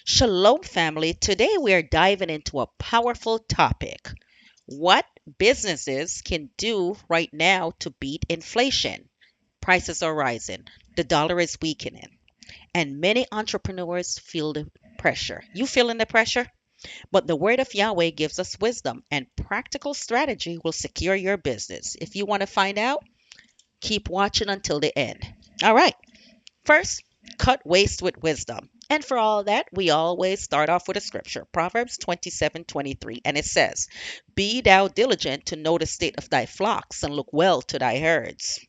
Shalom, family. Today we are diving into a powerful topic: what businesses can do right now to beat inflation. Prices are rising, the dollar is weakening, and many entrepreneurs feel the pressure. You feeling the pressure? But the word of Yahweh gives us wisdom, and practical strategy will secure your business. If you want to find out, keep watching until the end. All right. First, cut waste with wisdom. And for all that, we always start off with a scripture, Proverbs 27:23, and it says, Be thou diligent to know the state of thy flocks, and look well to thy herds.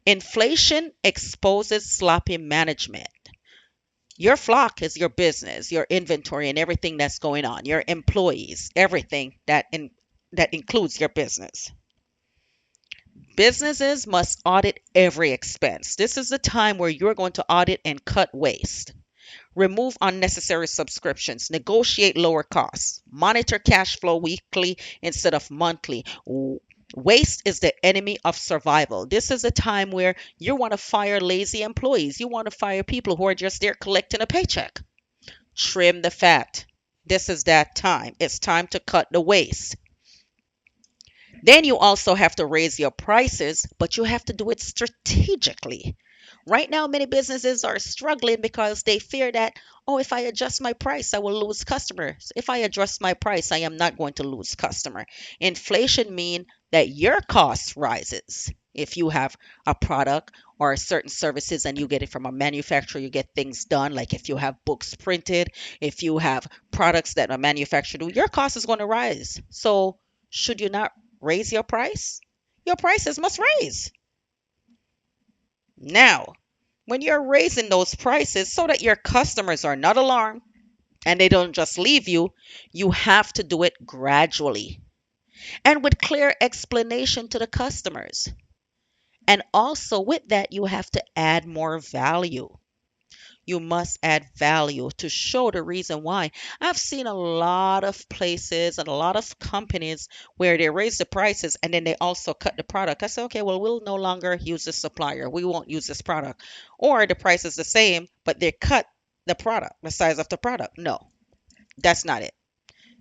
Inflation exposes sloppy management. Your flock is your business, your inventory, and everything that's going on, your employees, everything that includes your business. Businesses must audit every expense. This is the time where you're going to audit and cut waste. Remove unnecessary subscriptions. Negotiate lower costs. Monitor cash flow weekly instead of monthly. Waste is the enemy of survival. This is a time where you want to fire lazy employees. You want to fire people who are just there collecting a paycheck. Trim the fat. This is that time. It's time to cut the waste. Then you also have to raise your prices, but you have to do it strategically. Right now, many businesses are struggling because they fear that, oh, if I adjust my price, I will lose customers. If I adjust my price, I am not going to lose customer. Inflation means that your cost rises. If you have a product or certain services and you get it from a manufacturer, you get things done. Like if you have books printed, if you have products that a manufacturer do, your cost is going to rise. So should you not raise your price? Your prices must raise. Now, when you're raising those prices so that your customers are not alarmed and they don't just leave you, you have to do it gradually and with clear explanation to the customers. And also with that, you have to add more value. You must add value to show the reason why. I've seen a lot of places and a lot of companies where they raise the prices and then they also cut the product. I say, okay, well, we'll no longer use this supplier. We won't use this product. Or the price is the same, but they cut the product, the size of the product. No, that's not it.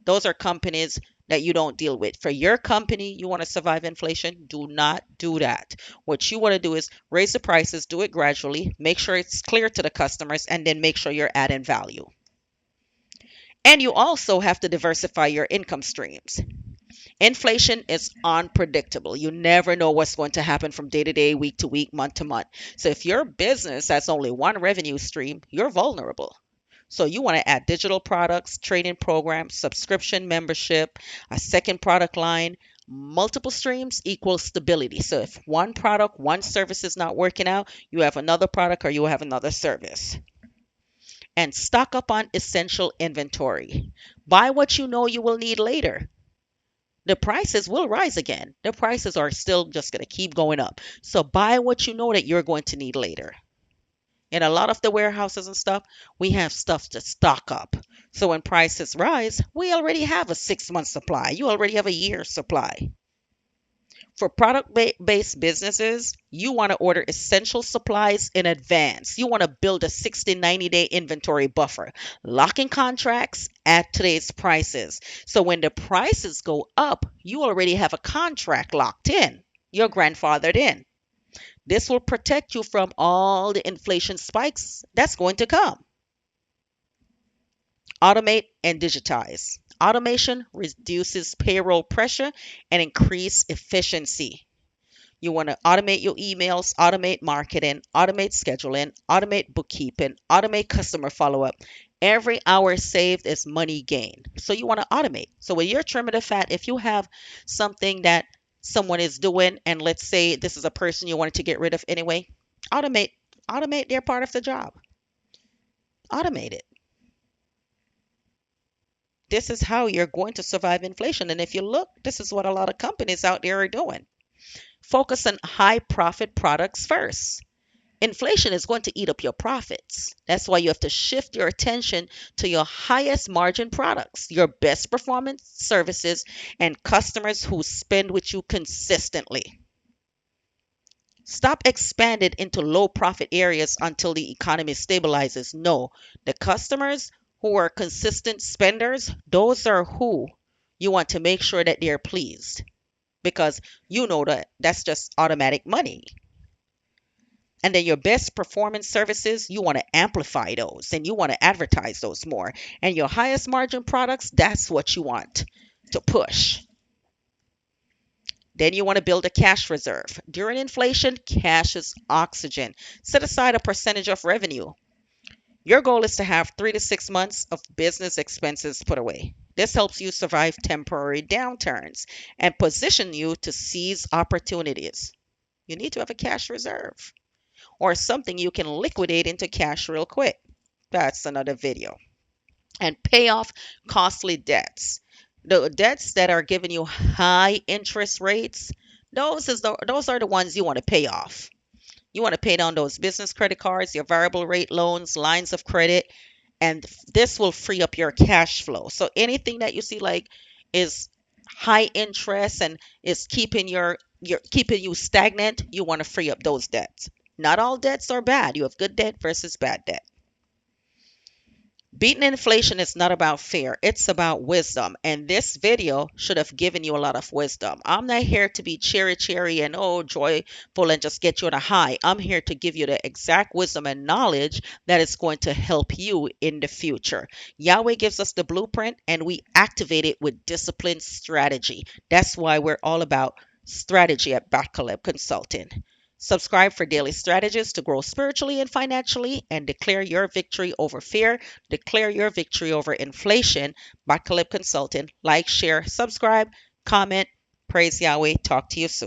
Those are companies that you don't deal with. For your company, you want to survive inflation, do not do that. What you want to do is raise the prices, do it gradually, make sure it's clear to the customers, and then make sure you're adding value. And you also have to diversify your income streams. Inflation is unpredictable. You never know what's going to happen from day to day, week to week, month to month. So if your business has only one revenue stream, you're vulnerable. So you want to add digital products, training programs, subscription membership, a second product line. Multiple streams equals stability. So if one product, one service is not working out, you have another product or you have another service. And stock up on essential inventory. Buy what you know you will need later. The prices will rise again. The prices are still just going to keep going up. So buy what you know that you're going to need later. In a lot of the warehouses and stuff, we have stuff to stock up. So when prices rise, we already have a 6 month supply. You already have a year supply. For product-based businesses, you want to order essential supplies in advance. You want to build a 60, 90-day inventory buffer. Lock in contracts at today's prices. So when the prices go up, you already have a contract locked in. You're grandfathered in. This will protect you from all the inflation spikes that's going to come. Automate and digitize. Automation reduces payroll pressure and increase efficiency. You want to automate your emails, automate marketing, automate scheduling, automate bookkeeping, automate customer follow-up. Every hour saved is money gained. So you want to automate. So when you're trimming the fat, if you have something that someone is doing, and let's say this is a person you wanted to get rid of anyway, automate their part of the job. Automate it. This is how you're going to survive inflation. And if you look, this is what a lot of companies out there are doing. Focus on high profit products first. Inflation is going to eat up your profits. That's why you have to shift your attention to your highest margin products, your best performance services, and customers who spend with you consistently. Stop expanding into low profit areas until the economy stabilizes. No, the customers who are consistent spenders, those are who you want to make sure that they're pleased because you know that that's just automatic money. And then your best performance services, you want to amplify those and you want to advertise those more. And your highest margin products, that's what you want to push. Then you want to build a cash reserve. During inflation, cash is oxygen. Set aside a percentage of revenue. Your goal is to have 3 to 6 months of business expenses put away. This helps you survive temporary downturns and position you to seize opportunities. You need to have a cash reserve or something you can liquidate into cash real quick. That's another video. And pay off costly debts. The debts that are giving you high interest rates, those are the ones you want to pay off. You want to pay down those business credit cards, your variable rate loans, lines of credit, and this will free up your cash flow. So anything that you see like is high interest and is keeping you stagnant, you want to free up those debts. Not all debts are bad. You have good debt versus bad debt. Beating inflation is not about fear, it's about wisdom. And this video should have given you a lot of wisdom. I'm not here to be cheery and oh, joyful and just get you on a high. I'm here to give you the exact wisdom and knowledge that is going to help you in the future. Yahweh gives us the blueprint and we activate it with disciplined strategy. That's why we're all about strategy at Caleb Consulting. Subscribe for daily strategies to grow spiritually and financially and declare your victory over fear, declare your victory over inflation. Caleb Consulting. Like, share, subscribe, comment. Praise Yahweh. Talk to you soon.